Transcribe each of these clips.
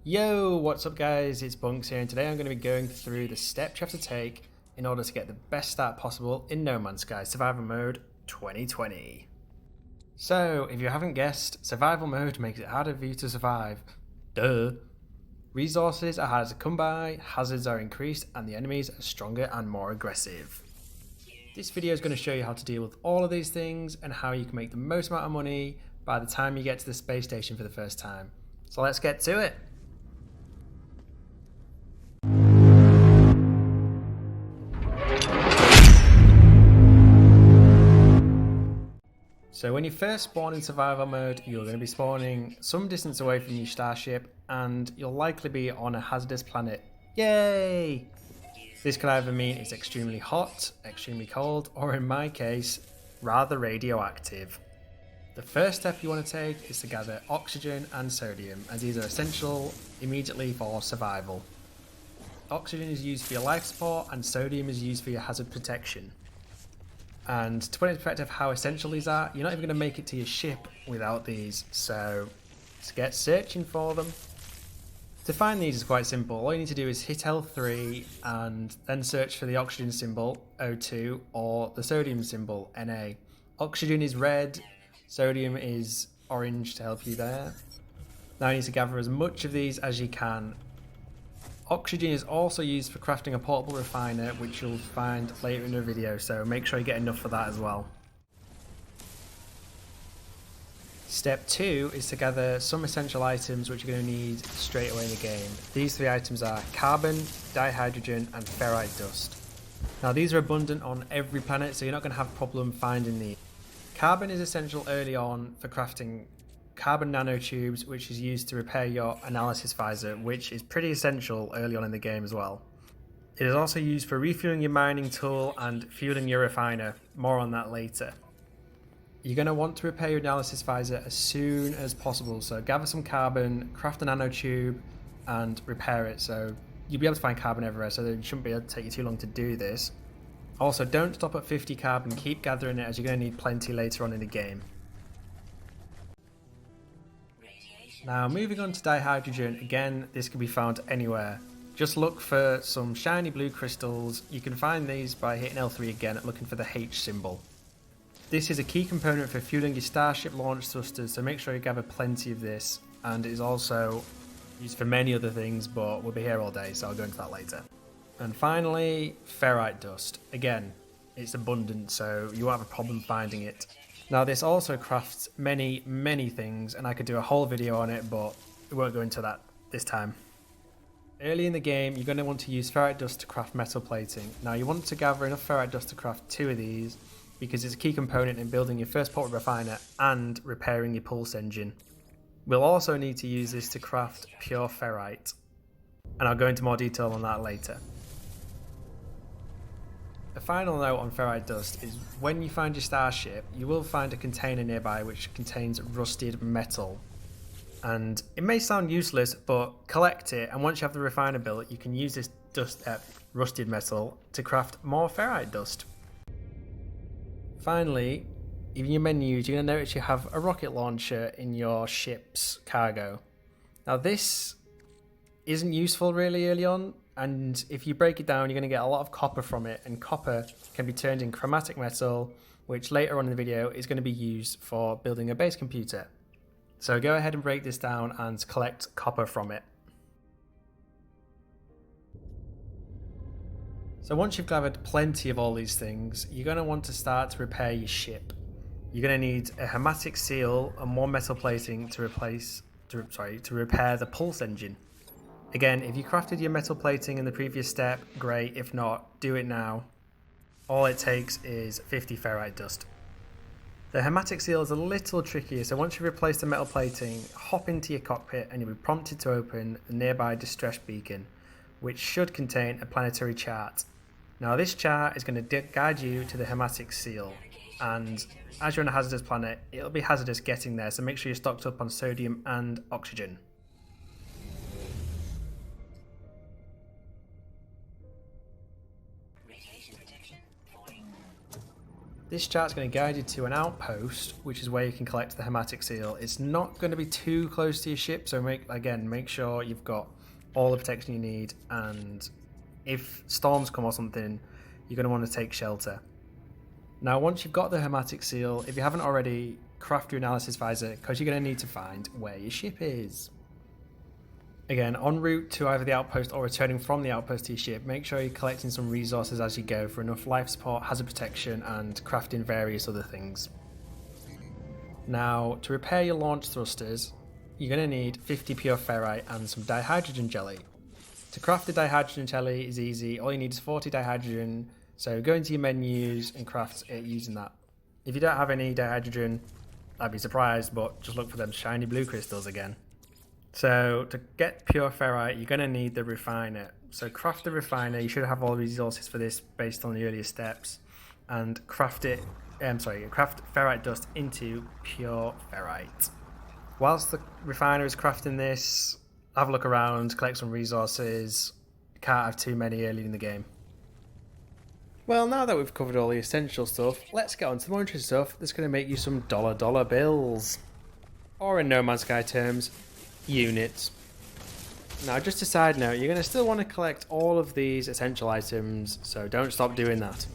Yo, what's up guys, it's Bunks here and today I'm going to be going through the steps you have to take in order to get the best start possible in No Man's Sky Survival Mode 2020. So, if you haven't guessed, Survival Mode makes it harder for you to survive. Duh! Resources are harder to come by, hazards are increased, and the enemies are stronger and more aggressive. This video is going to show you how to deal with all of these things and how you can make the most amount of money by the time you get to the space station for the first time. So let's get to it! So when you first spawn in survival mode, you're going to be spawning some distance away from your starship and you'll likely be on a hazardous planet. Yay! This can either mean it's extremely hot, extremely cold, or in my case, rather radioactive. The first step you want to take is to gather oxygen and sodium, as these are essential immediately for survival. Oxygen is used for your life support and sodium is used for your hazard protection. And to put it in perspective how essential these are, you're not even going to make it to your ship without these, so let's get searching for them. To find these is quite simple. All you need to do is hit L3 and then search for the oxygen symbol, O2, or the sodium symbol, Na. Oxygen is red, sodium is orange to help you there. Now you need to gather as much of these as you can. Oxygen is also used for crafting a portable refiner, which you'll find later in the video, so make sure you get enough for that as well. Step 2 is to gather some essential items which you're going to need straight away in the game. These three items are carbon, dihydrogen and ferrite dust. Now these are abundant on every planet, so you're not going to have a problem finding these. Carbon is essential early on for crafting carbon nanotubes, which is used to repair your analysis visor, which is pretty essential early on in the game as well. It is also used for refueling your mining tool and fueling your refiner. More on that later. You're going to want to repair your analysis visor as soon as possible, so gather some carbon, craft a nanotube and repair it. So you'll be able to find carbon everywhere, so it shouldn't be able to take you too long to do this. Also, don't stop at 50 carbon, keep gathering it as you're going to need plenty later on in the game. Now moving on to dihydrogen, again this can be found anywhere. Just look for some shiny blue crystals. You can find these by hitting L3 again and looking for the H symbol. This is a key component for fueling your starship launch thrusters, so make sure you gather plenty of this, and it is also used for many other things, but we'll be here all day so I'll go into that later. And finally, ferrite dust. Again, it's abundant so you won't have a problem finding it. Now this also crafts many things, and I could do a whole video on it, but we won't go into that this time. Early in the game, you're going to want to use ferrite dust to craft metal plating. Now you want to gather enough ferrite dust to craft 2 of these, because it's a key component in building your first portable refiner and repairing your pulse engine. We'll also need to use this to craft pure ferrite, and I'll go into more detail on that later. A final note on ferrite dust is when you find your starship, you will find a container nearby which contains rusted metal. And it may sound useless, but collect it, and once you have the refiner built, you can use this rusted metal to craft more ferrite dust. Finally, in your menus, you're going to notice you have a rocket launcher in your ship's cargo. Now this isn't useful really early on, and if you break it down you're going to get a lot of copper from it, and copper can be turned in chromatic metal, which later on in the video is going to be used for building a base computer. So go ahead and break this down and collect copper from it. So once you've gathered plenty of all these things, you're going to want to start to repair your ship. You're going to need a hermetic seal and more metal plating to repair the pulse engine. Again, if you crafted your metal plating in the previous step, great. If not, do it now. All it takes is 50 ferrite dust. The hermetic seal is a little trickier, so once you've replaced the metal plating, hop into your cockpit and you'll be prompted to open the nearby distress beacon, which should contain a planetary chart. Now this chart is going to guide you to the hermetic seal, and as you're on a hazardous planet, it'll be hazardous getting there, so make sure you're stocked up on sodium and oxygen. This chart's going to guide you to an outpost, which is where you can collect the hematic seal. It's not going to be too close to your ship, so make sure you've got all the protection you need, and if storms come or something, you're going to want to take shelter. Now, once you've got the hematic seal, if you haven't already, craft your analysis visor, because you're going to need to find where your ship is. Again, en route to either the outpost or returning from the outpost to your ship, make sure you're collecting some resources as you go for enough life support, hazard protection, and crafting various other things. Now, to repair your launch thrusters, you're going to need 50 pure ferrite and some dihydrogen jelly. To craft the dihydrogen jelly is easy, all you need is 40 dihydrogen, so go into your menus and craft it using that. If you don't have any dihydrogen, I'd be surprised, but just look for them shiny blue crystals again. So to get pure ferrite, you're going to need the refiner. So craft the refiner. You should have all the resources for this based on the earlier steps, and craft ferrite dust into pure ferrite. Whilst the refiner is crafting this, have a look around, collect some resources. You can't have too many early in the game. Well, now that we've covered all the essential stuff, let's get on to the more interesting stuff that's going to make you some dollar bills. Or in No Man's Sky terms, units. Now, just a side note, you're going to still want to collect all of these essential items, so don't stop doing that.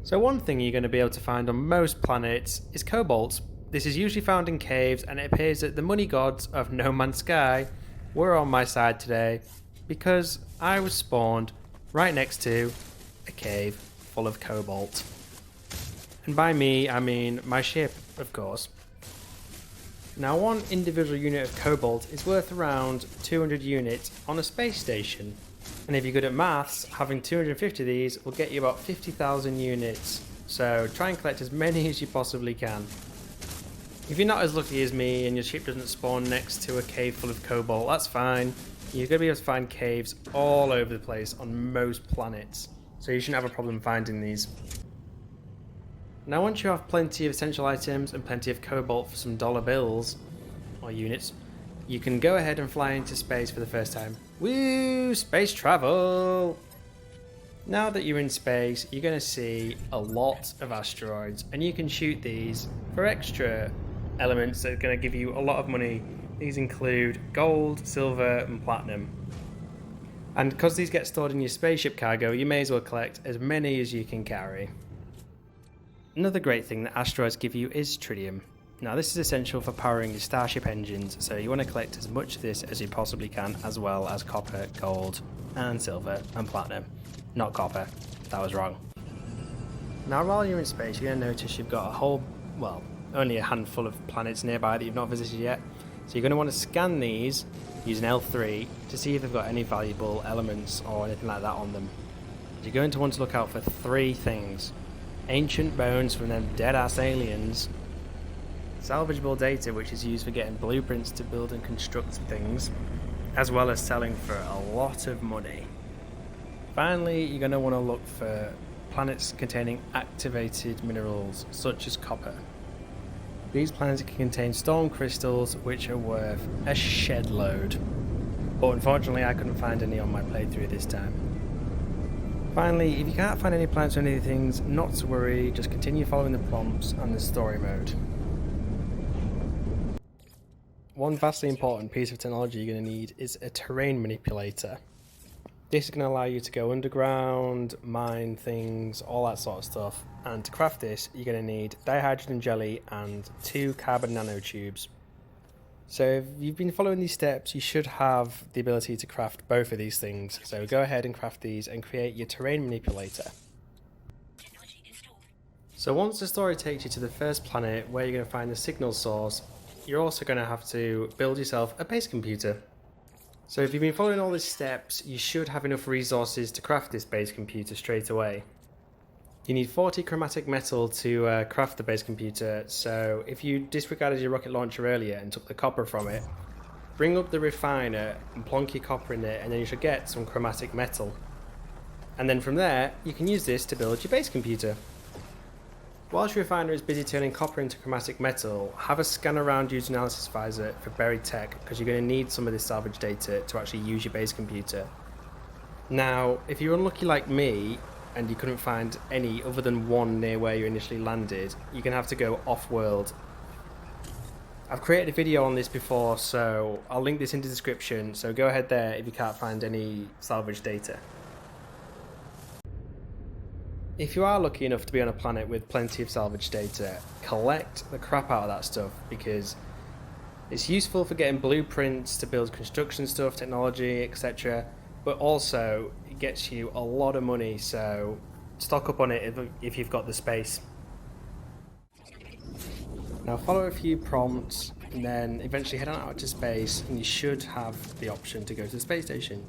So one thing you're going to be able to find on most planets is cobalt. This is usually found in caves, and it appears that the money gods of No Man's Sky were on my side today because I was spawned right next to a cave full of cobalt. And by me, I mean my ship, of course. Now, one individual unit of cobalt is worth around 200 units on a space station. And if you're good at maths, having 250 of these will get you about 50,000 units. So try and collect as many as you possibly can. If you're not as lucky as me and your ship doesn't spawn next to a cave full of cobalt, that's fine. You're going to be able to find caves all over the place on most planets. So you shouldn't have a problem finding these. Now, once you have plenty of essential items and plenty of cobalt for some dollar bills, or units, you can go ahead and fly into space for the first time. Woo! Space travel! Now that you're in space, you're going to see a lot of asteroids, and you can shoot these for extra elements that are going to give you a lot of money. These include gold, silver, and platinum. And because these get stored in your spaceship cargo, you may as well collect as many as you can carry. Another great thing that asteroids give you is tritium. Now, this is essential for powering your starship engines, so you want to collect as much of this as you possibly can, as well as copper, gold, and silver, and platinum. Not copper, that was wrong. Now, while you're in space, you're going to notice you've got only a handful of planets nearby that you've not visited yet. So you're going to want to scan these using L3 to see if they've got any valuable elements or anything like that on them. You're going to want to look out for 3 things. Ancient bones from them dead-ass aliens, salvageable data which is used for getting blueprints to build and construct things, as well as selling for a lot of money. Finally, you're going to want to look for planets containing activated minerals such as copper. These planets can contain storm crystals which are worth a shed load, but unfortunately I couldn't find any on my playthrough this time. Finally, if you can't find any planets or any things, not to worry, just continue following the prompts and the story mode. One vastly important piece of technology you're going to need is a terrain manipulator. This is going to allow you to go underground, mine things, all that sort of stuff. And to craft this, you're going to need dihydrogen jelly and 2 carbon nanotubes. So if you've been following these steps, you should have the ability to craft both of these things. So go ahead and craft these and create your terrain manipulator. So once the story takes you to the first planet where you're going to find the signal source, you're also going to have to build yourself a base computer. So if you've been following all these steps, you should have enough resources to craft this base computer straight away. You need 40 chromatic metal to craft the base computer, so if you disregarded your rocket launcher earlier and took the copper from it, bring up the refiner and plonk your copper in it, and then you should get some chromatic metal. And then from there, you can use this to build your base computer. Whilst your refiner is busy turning copper into chromatic metal, have a scan around using analysis visor for buried tech, because you're going to need some of this salvage data to actually use your base computer. Now, if you're unlucky like me, and you couldn't find any other than one near where you initially landed, you're going to have to go off-world. I've created a video on this before, so I'll link this in the description, so go ahead there if you can't find any salvage data. If you are lucky enough to be on a planet with plenty of salvage data, collect the crap out of that stuff, because it's useful for getting blueprints to build construction stuff, technology, etc. But also, it gets you a lot of money, so stock up on it if you've got the space. Now follow a few prompts, and then eventually head on out to space, and you should have the option to go to the space station.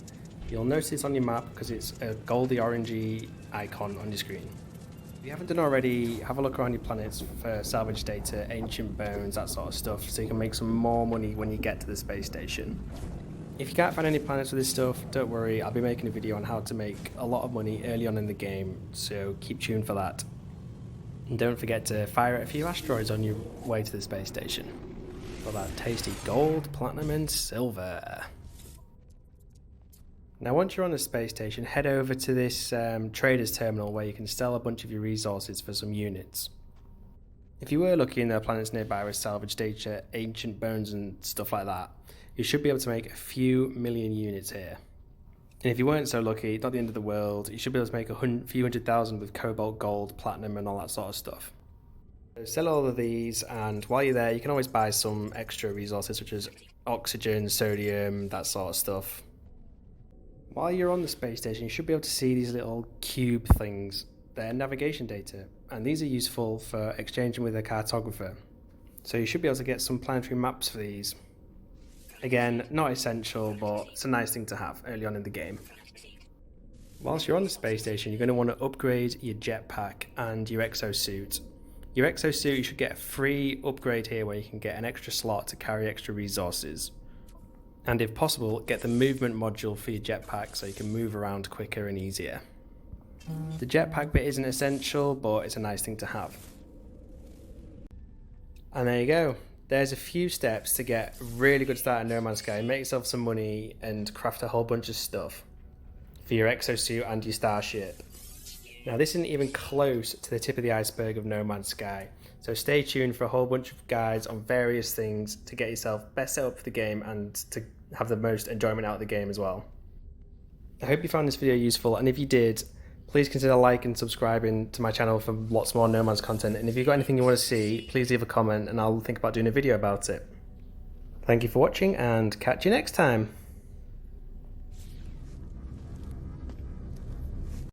You'll notice on your map because it's a goldy orangey icon on your screen. If you haven't done already, have a look around your planets for salvage data, ancient bones, that sort of stuff, so you can make some more money when you get to the space station. If you can't find any planets with this stuff, don't worry, I'll be making a video on how to make a lot of money early on in the game, so keep tuned for that. And don't forget to fire at a few asteroids on your way to the space station for that tasty gold, platinum and silver. Now once you're on the space station, head over to this trader's terminal where you can sell a bunch of your resources for some units. If you were lucky and there are planets nearby with salvage data, ancient bones and stuff like that, you should be able to make a few million units here. And if you weren't so lucky, not the end of the world, you should be able to make a few 100,000 with cobalt, gold, platinum and all that sort of stuff. So sell all of these, and while you're there you can always buy some extra resources such as oxygen, sodium, that sort of stuff. While you're on the space station, you should be able to see these little cube things. They're navigation data, and these are useful for exchanging with a cartographer. So you should be able to get some planetary maps for these. Again, not essential, but it's a nice thing to have early on in the game. Whilst you're on the space station, you're going to want to upgrade your jetpack and your exosuit. Your exosuit, you should get a free upgrade here where you can get an extra slot to carry extra resources. And if possible, get the movement module for your jetpack so you can move around quicker and easier. The jetpack bit isn't essential, but it's a nice thing to have. And there you go. There's a few steps to get a really good start in No Man's Sky, make yourself some money and craft a whole bunch of stuff for your exosuit and your starship. Now this isn't even close to the tip of the iceberg of No Man's Sky, so stay tuned for a whole bunch of guides on various things to get yourself best set up for the game and to have the most enjoyment out of the game as well. I hope you found this video useful, and if you did, please consider liking and subscribing to my channel for lots more No Man's content, and if you've got anything you want to see, please leave a comment and I'll think about doing a video about it. Thank you for watching and catch you next time.